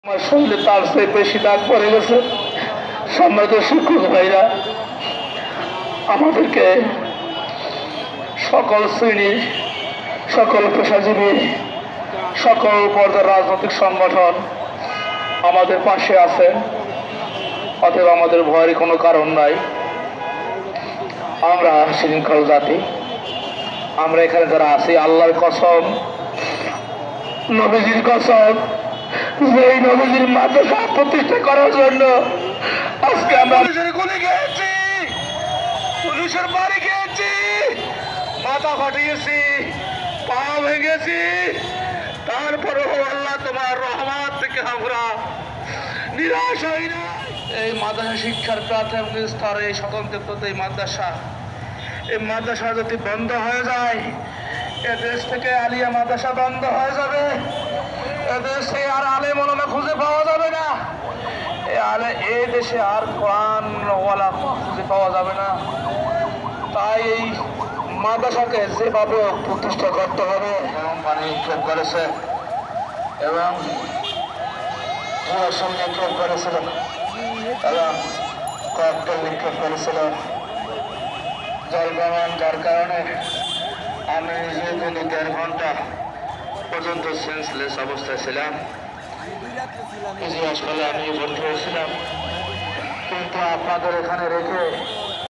আমার শরীরে তার চেয়ে বেশি দাগ পড়ে গেছে। সম্মানিত শিক্ষক ভাইরা, আমাদেরকে সকল শ্রেণী, সকল পেশাজীবী, সকল পর্যায়ের রাজনৈতিক সংগঠন আমাদের পাশে আছেন, অতএব আমাদের ভয়ের কোনো কারণ নাই। আমরা শৃঙ্খল জাতি, আমরা এখানে যারা আছি, আল্লাহর কসম, নবীজির কসম, যে এই নবীজির মাদ্রাসা প্রতিষ্ঠা করার জন্য আজকে আমরা পুলিশের গুলি খেয়েছি, পুলিশের বাড়ি খেয়েছি, মাথা ফাটিয়েছি, পা ভেঙেছি, তারপরেও আল্লাহ তোমার রহমত থেকে আমরা নিরাশ হই না। এই মাদ্রাসা শিক্ষার প্রাথমিক স্তরে স্বতন্ত্র এই মাদ্রাসা যদি বন্ধ হয়ে যায়, এ দেশ থেকে আলিয়া মাদ্রাসা বন্ধ হয়ে যাবে, এ দেশে আর আলেম ওলামা খুঁজে পাওয়া যাবে না, এই দেশে আর কোরআন ওয়ালা খুঁজে পাওয়া যাবে না। তাই এই মাদ্রাসাকে যেভাবে প্রতিষ্ঠা করতে হবে, এবং পানি নিক্ষেপ করেছে এবং নিক্ষেপ করেছিল এবং ককটেল নিক্ষেপ করেছিল জল কামান, যার কারণে আমি নিজে কিন্তু 1.5 ঘন্টা পর্যন্ত সেন্সলেস অবস্থায় ছিলাম। হাসপাতালে আমি ভর্তি হয়েছিলাম, কিন্তু আপনাদের এখানে রেখে